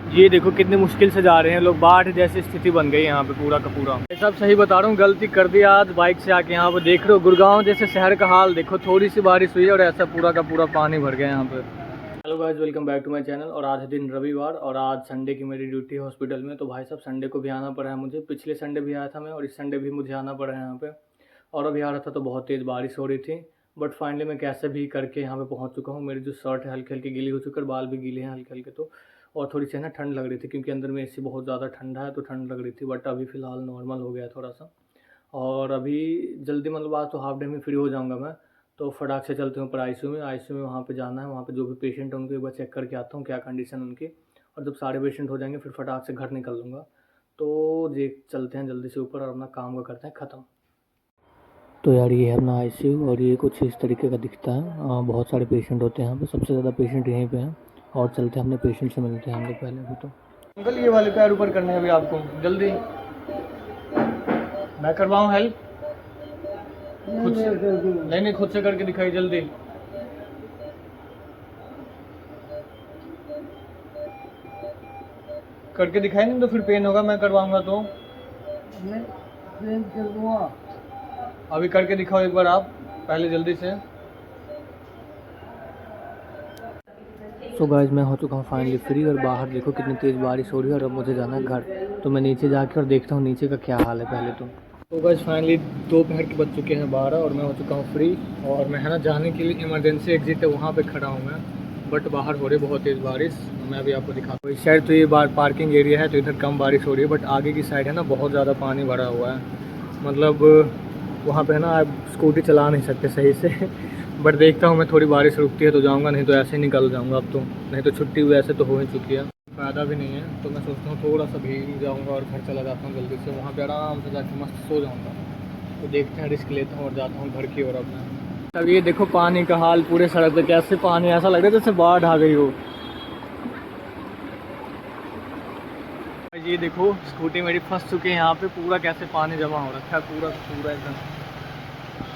ये देखो कितनी मुश्किल से जा रहे हैं लोग, बाढ़ जैसी स्थिति बन गई यहाँ पे पूरा का पूरा। ये सब सही बता रहा हूँ, गलती कर दी आज बाइक से आके। यहाँ पे देख रहे हो गुड़गांव जैसे शहर का हाल देखो, थोड़ी सी बारिश हुई है और ऐसा पूरा का पूरा पानी भर गया यहाँ पे। Hello guys, welcome back to my channel. और आज है दिन रविवार और आज संडे की मेरी ड्यूटी है हॉस्पिटल में। तो भाई साहब संडे को भी आना पड़ा है मुझे। पिछले संडे भी आया था मैं और इस संडे भी मुझे आना पड़ा है यहाँ पे। और अभी आ रहा था तो बहुत तेज़ बारिश हो रही थी, बट फाइनली मैं कैसे भी करके यहाँ पे पहुँच चुका हूँ। मेरी जो शर्ट है हल्की हल्की गीली हो चुकी है, बाल भी गीले हैं हल्के हल्के। तो और थोड़ी सी ना ठंड लग रही थी क्योंकि अंदर में एसी बहुत ज़्यादा ठंडा है, तो ठंड लग रही थी। बट अभी फ़िलहाल नॉर्मल हो गया थोड़ा सा। और अभी जल्दी मतलब आज तो हाफ डे में फ्री हो जाऊँगा मैं। तो फटाक से चलते हैं ऊपर आईसीयू में। आईसीयू में वहाँ पे जाना है, वहाँ पे जो भी पेशेंट है उनको एक बार चेक करके आता हूँ क्या कंडीशन उनकी। और जब सारे पेशेंट हो जाएंगे फिर फटाक से घर निकल लूँगा। तो देख चलते हैं जल्दी से ऊपर और अपना काम का करते हैं ख़त्म। तो यार ये है अपना आईसीयू और ये कुछ इस तरीके का दिखता है। बहुत सारे पेशेंट होते हैं यहाँ पे, सबसे ज़्यादा पेशेंट यहीं पे हैं। और चलते हैं अपने पेशेंट से मिलते हैं हम लोग पहले। अभी तो अंकल ये वाले पैर ऊपर करने हैं अभी आपको, जल्दी। मैं करवाऊँ हेल्प? खुद से नहीं, खुद से करके दिखाई जल्दी। करके दिखाई नहीं तो फिर पेन होगा, मैं करवाऊंगा तो अभी करके दिखाओ एक बार आप पहले जल्दी से। सो गाइस मैं हो चुका हूँ फाइनली फ्री और बाहर देखो कितनी तेज़ बारिश हो रही है और अब मुझे जाना है घर। तो मैं नीचे जाके और देखता हूँ नीचे का क्या हाल है पहले तो गाइस फाइनली दोपहर के बज चुके हैं 12 और मैं हो चुका हूँ फ्री। और मैं है ना जाने के लिए इमरजेंसी एग्जिट है वहाँ पे खड़ा हूँ मैं, बट बाहर हो रही है बहुत तेज़ बारिश। मैं अभी आपको दिखाता हूँ। इस साइड तो ये पार्किंग एरिया है तो इधर कम बारिश हो रही है, बट आगे की साइड है ना बहुत ज़्यादा पानी भरा हुआ है। मतलब वहाँ पे है ना आप स्कूटी चला नहीं सकते सही से बट देखता हूँ मैं, थोड़ी बारिश रुकती है तो जाऊँगा, नहीं तो ऐसे ही निकल जाऊँगा अब तो। नहीं तो छुट्टी हुई ऐसे तो हो ही चुकी है, फ़ायदा भी नहीं है। तो मैं सोचता हूँ थोड़ा सा भीग जाऊँगा और घर चला जाता हूँ जल्दी से, वहाँ पे आराम से जाके मस्त सो जाऊँगा। तो देखते हैं, रिस्क लेता हूँ और जाता हूँ घर की ओर अपना। अब ये देखो पानी का हाल पूरे सड़क पे, कैसे पानी, ऐसा लग रहा है जैसे बाढ़ आ गई हो। ये देखो स्कूटी मेरी फंस चुकी है यहाँ पे, पूरा कैसे पानी जमा हो रखा है पूरा पूरा एकदम।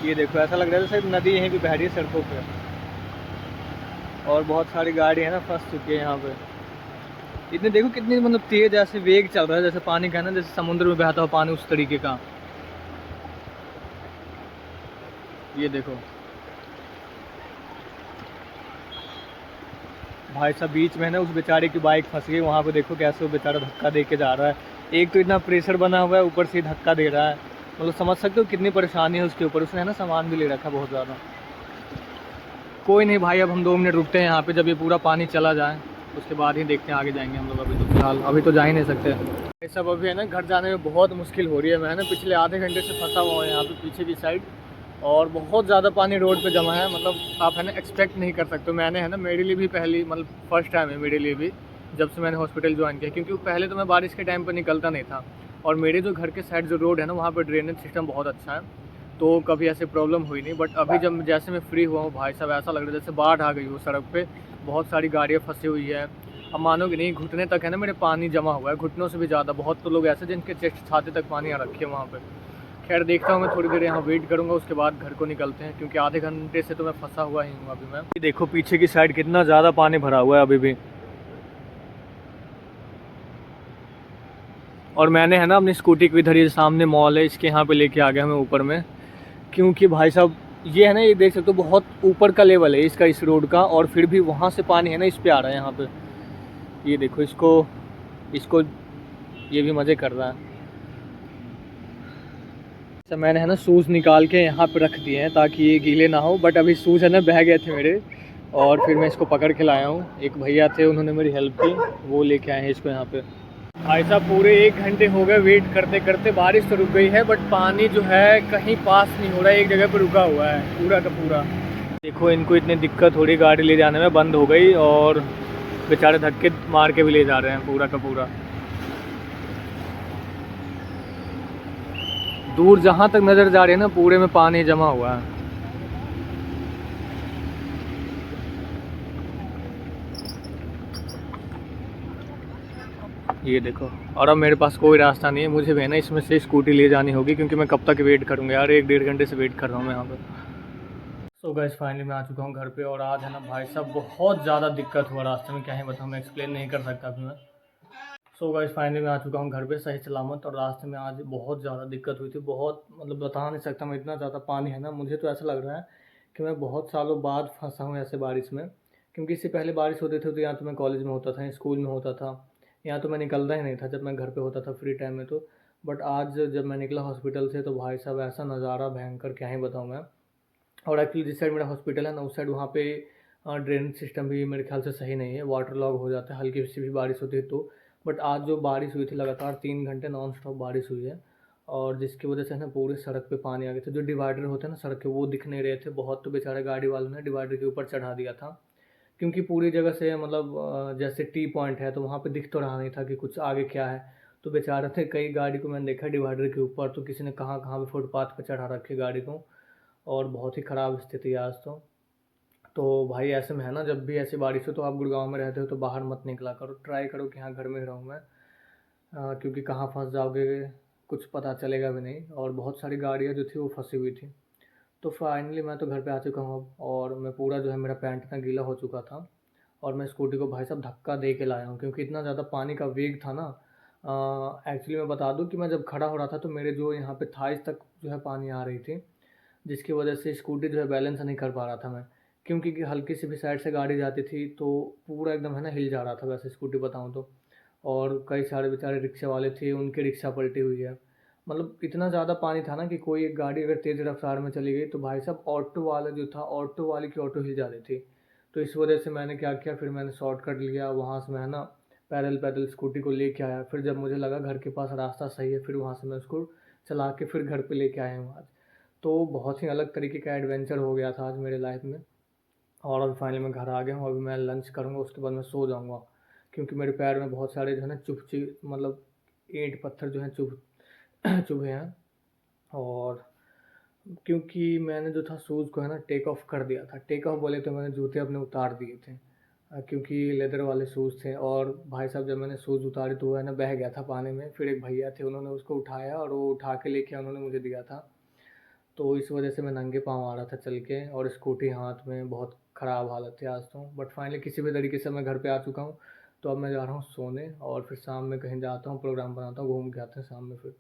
ये देखो ऐसा लग रहा है जैसे नदी यहीं पे बह रही है सड़कों पे। और बहुत सारी गाड़ी है ना फंस चुकी है यहाँ पे। इतने देखो कितनी मतलब तेज ऐसे वेग चल रहा है जैसे पानी का ना, जैसे समुद्र में बहता हो पानी उस तरीके का। ये देखो भाई साहब बीच में ना उस बेचारे की बाइक फंस गई, वहाँ पे देखो कैसे वो बेचारा धक्का दे के जा रहा है। एक तो इतना प्रेशर बना हुआ है, ऊपर से धक्का दे रहा है। मतलब समझ सकते हो कितनी परेशानी है उसके ऊपर। उसने है ना सामान भी ले रखा है बहुत ज़्यादा। कोई नहीं भाई, अब हम 2 मिनट रुकते हैं यहाँ पे, जब ये पूरा पानी चला जाए उसके बाद ही देखते हैं आगे जाएंगे हम लोग। अभी तो फिलहाल अभी तो जा ही नहीं सकते। ये सब अभी है ना घर जाने में बहुत मुश्किल हो रही है। मैं ना पिछले आधे घंटे से फंसा हुआ हूँ यहाँ पे पीछे की साइड, और बहुत ज़्यादा पानी रोड पे जमा है। मतलब आप है ना एक्सपेक्ट नहीं कर सकते। मैंने है ना, मेरे लिए भी पहली मतलब फर्स्ट टाइम है मेरे लिए भी जब से मैंने हॉस्पिटल ज्वाइन किया, क्योंकि पहले तो मैं बारिश के टाइम पर निकलता नहीं था। और मेरे जो घर के साइड जो रोड है ना वहाँ पर ड्रेनेज सिस्टम बहुत अच्छा है, तो कभी ऐसे प्रॉब्लम हुई नहीं। बट अभी जब जैसे मैं फ्री हुआ हूँ भाई साहब, ऐसा लग रहा है जैसे बाढ़ आ गई हो सड़क पे। बहुत सारी गाड़ियाँ फंसी हुई है। अब मानोगे नहीं, घुटने तक है ना मेरे पानी जमा हुआ है, घुटनों से भी ज़्यादा। बहुत तो लोग ऐसे जिनके चेस्ट छाते तक पानी आ रखी है वहाँ पे। खैर देखता हूँ, मैं थोड़ी देर यहाँ वेट करूँगा, उसके बाद घर को निकलते हैं, क्योंकि आधे घंटे से तो मैं फंसा हुआ ही हूँ अभी मैं। ये देखो पीछे की साइड कितना ज़्यादा पानी भरा हुआ है अभी भी। और मैंने है ना अपनी स्कूटी को इधर, ये सामने मॉल है इसके यहाँ पे लेके आ गया मैं ऊपर में, क्योंकि भाई साहब ये है ना, ये देख सकते हो बहुत ऊपर का लेवल है इसका, इस रोड का। और फिर भी वहाँ से पानी है ना इस पे आ रहा है यहाँ पे। ये देखो इसको इसको ये भी मज़े कर रहा है। तो मैंने है ना शूज़ निकाल के यहाँ पे रख दिए हैं ताकि ये गीले ना हो, बट अभी शूज़ है ना बह गए थे मेरे। और फिर मैं इसको पकड़ के लाया हूँ। एक भैया थे उन्होंने मेरी हेल्प की, वो लेके आए हैं इसको यहाँ पे। भाई साहब पूरे 1 घंटे हो गए वेट करते करते। बारिश तो रुक गई है बट पानी जो है कहीं पास नहीं हो रहा है, एक जगह पर रुका हुआ है पूरा का पूरा। देखो इनको इतनी दिक्कत हो रही, गाड़ी ले जाने में बंद हो गई और बेचारे धक्के मार के भी ले जा रहे हैं पूरा का पूरा। दूर जहाँ तक नज़र जा रही है ना पूरे में पानी जमा हुआ है। ये देखो, और अब मेरे पास कोई रास्ता नहीं है, मुझे भी है ना इसमें से स्कूटी ले जानी होगी, क्योंकि मैं कब तक वेट करूँगा यार, 1-1.5 घंटे से वेट कर रहा हूँ मैं यहाँ पर। सो गाइस फाइनली मैं आ चुका हूँ घर पे। और आज है ना भाई साहब बहुत ज़्यादा दिक्कत हुआ रास्ते में, क्या ही बताऊँ, मैं एक्सप्लेन नहीं कर सकता अभी मैं। सो गाइस फाइनली मैं आ चुका हूँ घर पे सही सलामत। और रास्ते में आज बहुत ज़्यादा दिक्कत हुई थी, बहुत मतलब बता नहीं सकता मैं, इतना ज़्यादा पानी है ना, मुझे तो ऐसा लग रहा है कि मैं बहुत सालों बाद फंसा हूँ ऐसे बारिश में। क्योंकि इससे पहले बारिश होती थी तो या तो मैं कॉलेज में होता था या स्कूल में होता था, या तो मैं निकलता ही नहीं था जब मैं घर पे होता था फ्री टाइम में तो। बट आज जब मैं निकला हॉस्पिटल से तो भाई साहब ऐसा नज़ारा भयंकर क्या ही बताऊँ मैं। और एक्चुअली जिस साइड मेरा हॉस्पिटल है ना, उस साइड वहाँ पे ड्रेनेज सिस्टम भी मेरे ख्याल से सही नहीं है, वाटर लॉग हो जाता है हल्की सी भी बारिश होती है तो। बट आज जो बारिश हुई थी लगातार 3 घंटे नॉन स्टॉप बारिश हुई है, और जिसकी वजह से ना पूरी सड़क पे पानी आ गया था। जो डिवाइडर होते हैं ना सड़क के, वो दिख नहीं रहे थे बहुत, तो बेचारे गाड़ी वालों ने डिवाइडर के ऊपर चढ़ा दिया था। क्योंकि पूरी जगह से मतलब जैसे टी पॉइंट है तो वहाँ पे दिख तो रहा नहीं था कि कुछ आगे क्या है। तो बेचारे थे, कई गाड़ी को मैंने देखा डिवाइडर के ऊपर, तो किसी ने कहाँ कहाँ पे फुटपाथ पे चढ़ा रखी गाड़ी को। और बहुत ही ख़राब स्थिति है आज तो भाई ऐसे में है ना, जब भी ऐसी बारिश हो तो आप गुड़गांव में रहते हो तो बाहर मत निकला करो, ट्राई करो कि हाँ घर में ही रहूँ मैं। क्योंकि कहाँ फंस जाओगे कुछ पता चलेगा भी नहीं, और बहुत सारी गाड़ियाँ जो थी वो फंसी हुई थी। तो फाइनली मैं तो घर पे आ चुका हूँ अब, और मैं पूरा जो है मेरा पैंट इतना गीला हो चुका था, और मैं स्कूटी को भाई साहब धक्का दे के लाया हूँ क्योंकि इतना ज़्यादा पानी का वेग था ना। एक्चुअली मैं बता दूँ कि मैं जब खड़ा हो रहा था तो मेरे जो यहाँ पे थाइस तक जो है पानी आ रही थी, जिसकी वजह से स्कूटी जो है बैलेंस नहीं कर पा रहा था मैं। क्योंकि कि हल्की सी भी साइड से गाड़ी जाती थी तो पूरा एकदम है ना हिल जा रहा था वैसे स्कूटी बताऊँ तो। और कई सारे बेचारे रिक्शा वाले थे, उनकी रिक्शा पलटी हुई है। मतलब इतना ज़्यादा पानी था ना कि कोई एक गाड़ी अगर तेज़ रफ्तार में चली गई तो भाई साहब ऑटो वाला जो था, ऑटो वाले की ऑटो हिल जा रही थी। तो इस वजह से मैंने क्या किया, फिर मैंने शॉर्टकट लिया, वहाँ से मैं है ना पैदल पैदल स्कूटी को लेके आया। फिर जब मुझे लगा घर के पास रास्ता सही है, फिर वहाँ से मैं उसको चला के फिर घर पे लेके आया हूँ आज। तो बहुत ही अलग तरीके का एडवेंचर हो गया था आज मेरे लाइफ में। और अभी फाइनली मैं घर आ गया हूँ, अभी मैं लंच करूँगा उसके बाद मैं सो जाऊँगा। क्योंकि मेरे पैर में बहुत सारे जो है ना मतलब ईंट पत्थर जो हैं चुभे हैं। और क्योंकि मैंने जो था शूज़ को है ना टेक ऑफ कर दिया था, टेक ऑफ बोले तो मैंने जूते अपने उतार दिए थे। क्योंकि लेदर वाले शूज़ थे, और भाई साहब जब मैंने शूज़ उतारे तो वो है ना बह गया था पानी में। फिर एक भैया थे, उन्होंने उसको उठाया और वो उठा के लेके उन्होंने मुझे दिया था। तो इस वजह से मैं नंगे पाँव आ रहा था चल के, और स्कूटी हाथ में, बहुत ख़राब हालत थी आज तो। बट फाइनली किसी भी तरीके से मैं घर पे आ चुका हूँ। तो अब मैं जा रहा हूँ सोने, और फिर शाम में कहीं जाता हूँ, प्रोग्राम बनाता हूँ, घूम के आते हैं शाम में फिर।